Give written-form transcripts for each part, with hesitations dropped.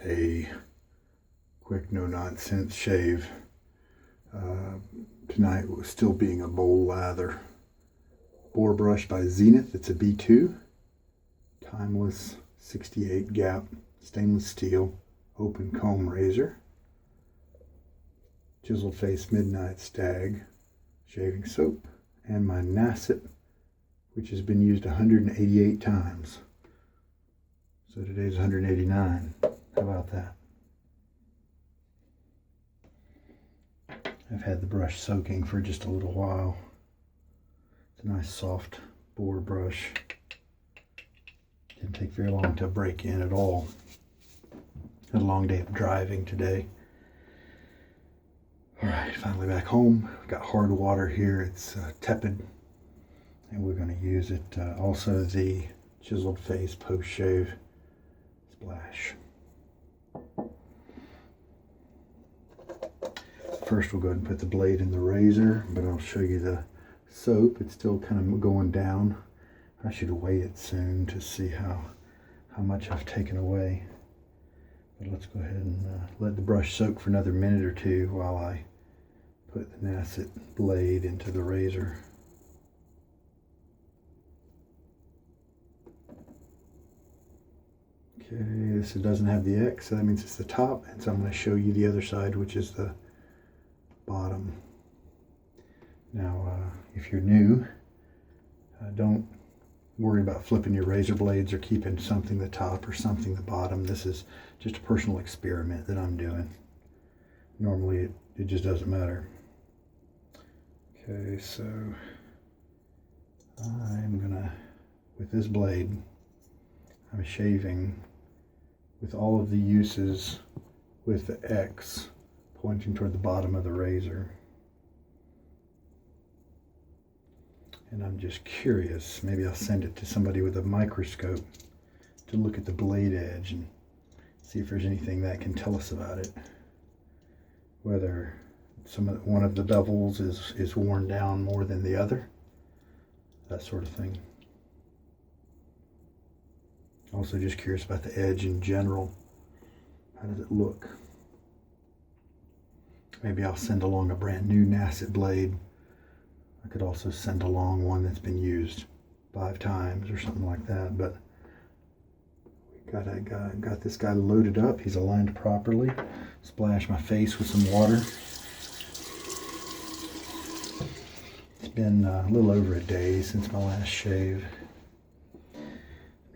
a quick no-nonsense shave. Tonight was still being a bowl lather. Boar brush by Zenith, it's a B2. Timeless 68 gap stainless steel open comb razor. Chiseled face midnight Stag shaving soap. And my Nacet, which has been used 188 times. So today's 189. How about that? I've had the brush soaking for just a little while. It's a nice soft boar brush. Didn't take very long to break in at all. Had a long day of driving today. Alright, finally back home. Got hard water here. It's tepid. And we're going to use it. Also the chiseled face post-shave splash. First we'll go ahead and put the blade in the razor, but I'll show you the soap. It's still kind of going down. I should weigh it soon to see how much I've taken away. But let's go ahead and let the brush soak for another minute or two while I put the Nacet blade into the razor. Okay, this doesn't have the X, so that means it's the top, and so I'm going to show you the other side, which is the bottom. Now, if you're new, don't worry about flipping your razor blades or keeping something the top or something the bottom. This is just a personal experiment that I'm doing. Normally, it just doesn't matter. Okay, so I'm gonna, with this blade, I'm shaving with all of the uses with the X pointing toward the bottom of the razor. And I'm just curious, maybe I'll send it to somebody with a microscope to look at the blade edge and see if there's anything that can tell us about it. Whether one of the bevels is worn down more than the other, that sort of thing. Also just curious about the edge in general. How does it look? Maybe I'll send along a brand new Nacet blade. I could also send along one that's been used 5 times or something like that. But we got this guy loaded up. He's aligned properly. Splash my face with some water. It's been a little over a day since my last shave.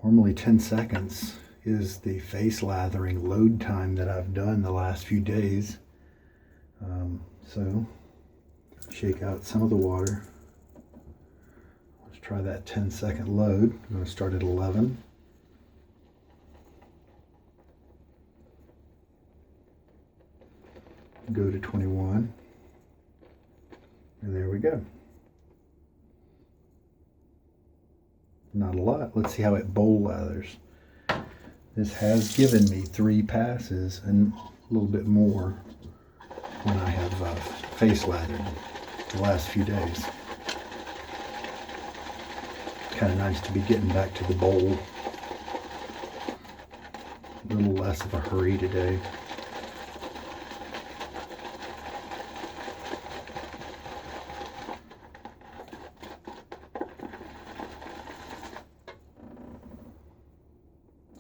Normally 10 seconds is the face lathering load time that I've done the last few days. So shake out some of the water. Let's try that 10-second load. I'm going to start at 11. Go to 21. And there we go. Not a lot. Let's see how it bowl lathers. This has given me 3 passes and a little bit more when I have face lathered the last few days. Kind of nice to be getting back to the bowl. A little less of a hurry today.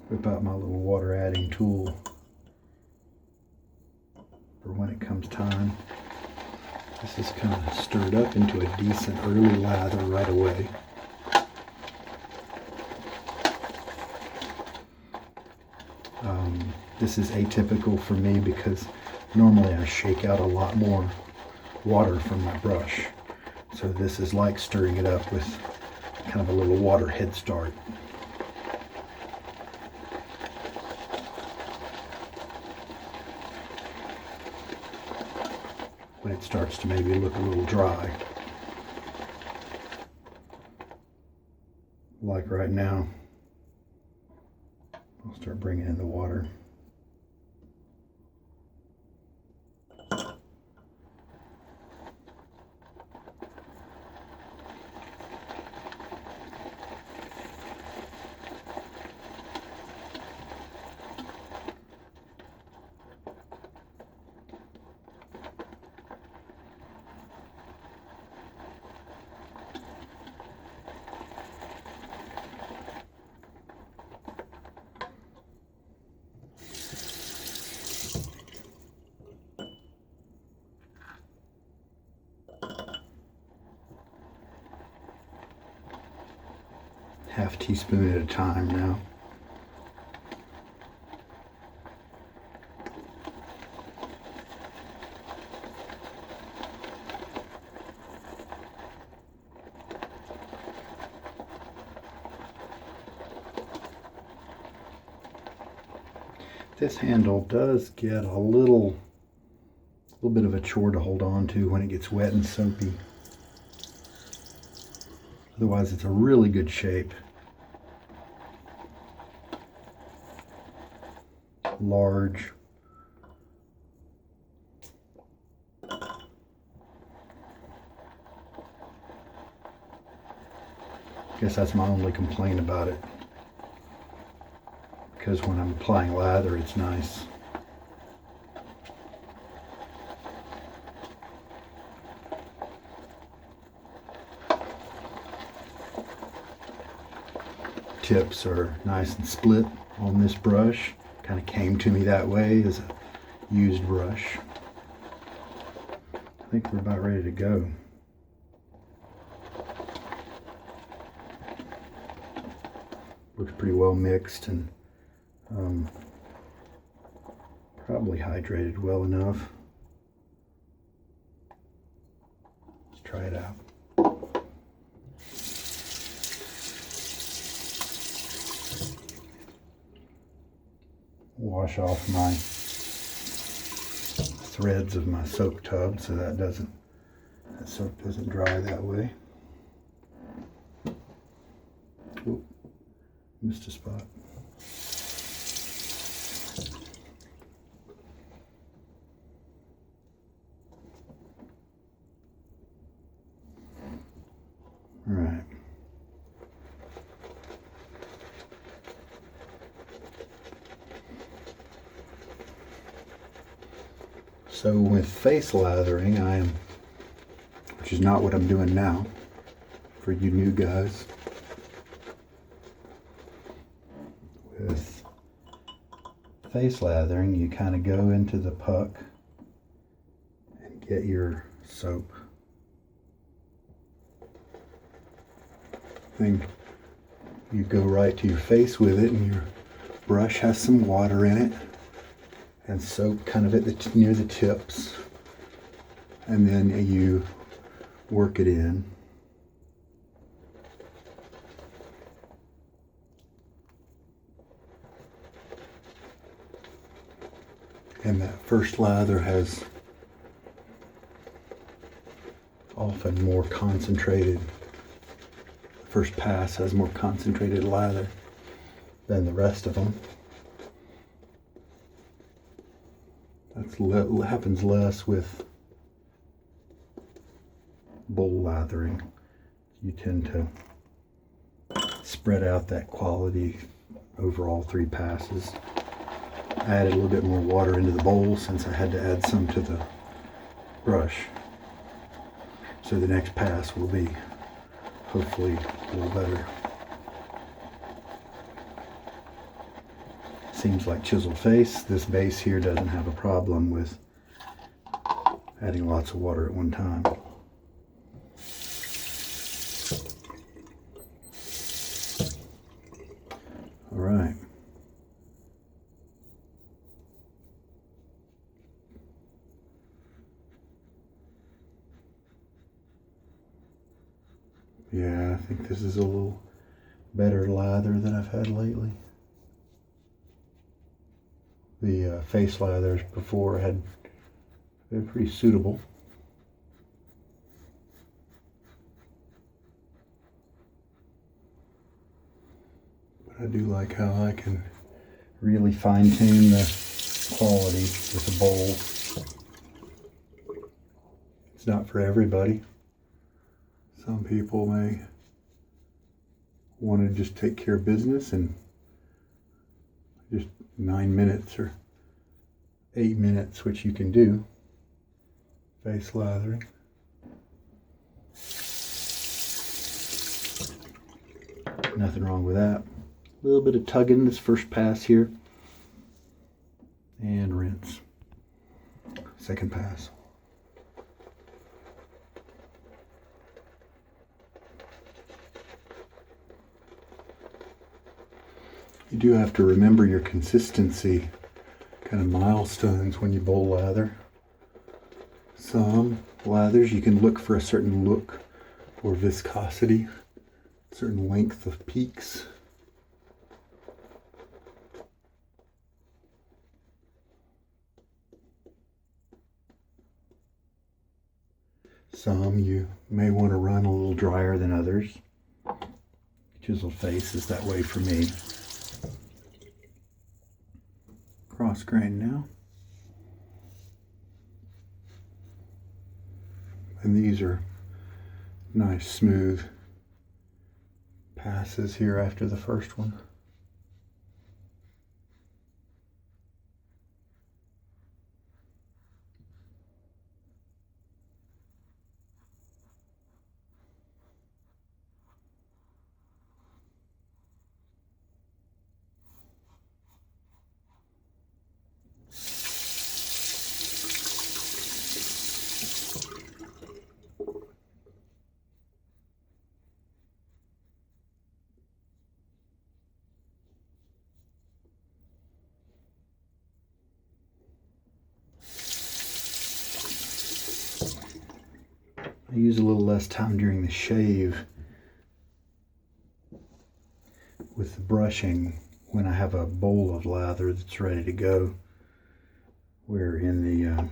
Whip out my little water adding tool for when it comes time. This is kind of stirred up into a decent early lather right away. This is atypical for me because normally I shake out a lot more water from my brush. So this is like stirring it up with kind of a little water head start. When it starts to maybe look a little dry. Like right now. I'll start bringing in the water. half teaspoon at a time now. This handle does get a little bit of a chore to hold on to when it gets wet and soapy. Otherwise, it's a really good shape. Large. Guess that's my only complaint about it. Because when I'm applying lather, it's nice. Tips are nice and split on this brush. Kind of came to me that way as a used brush. I think we're about ready to go. Looks pretty well mixed and probably hydrated well enough. Let's try it out. Wash off my threads of my soap tub so that soap doesn't dry that way. Oop, missed a spot. All right. So with face lathering, which is not what I'm doing now, for you new guys. With face lathering, you kind of go into the puck and get your soap. Then you go right to your face with it, and your brush has some water in it and soap kind of near the tips, and then you work it in. And that first lather has often more concentrated, first pass has more concentrated lather than the rest of them. That happens less with bowl lathering. You tend to spread out that quality over all three passes. I added a little bit more water into the bowl since I had to add some to the brush. So the next pass will be hopefully a little better. Seems like chiseled face. This base here doesn't have a problem with adding lots of water at one time. All right. Yeah, I think this is a little better lather than I've had lately. The face lathers before had been pretty suitable. But I do like how I can really fine-tune the quality with a bowl. It's not for everybody. Some people may want to just take care of business and just 9 minutes or 8 minutes, which you can do. Face lathering. Nothing wrong with that. A little bit of tugging this first pass here. And rinse. Second pass. You do have to remember your consistency kind of milestones when you bowl lather. Some lathers you can look for a certain look or viscosity, certain length of peaks. Some you may want to run a little drier than others. Chiseled face is that way for me. Cross grain now. And these are nice smooth passes here after the first one. I use a little less time during the shave with the brushing when I have a bowl of lather that's ready to go. Where in the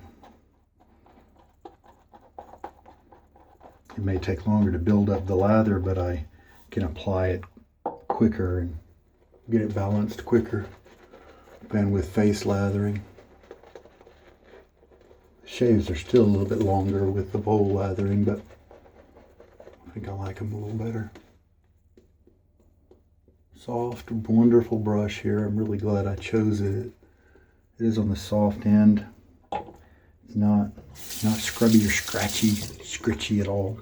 it may take longer to build up the lather, but I can apply it quicker and get it balanced quicker than with face lathering. Shaves are still a little bit longer with the bowl lathering, but I think I like them a little better. Soft, wonderful brush here. I'm really glad I chose it. It is on the soft end. It's not scrubby or scratchy at all.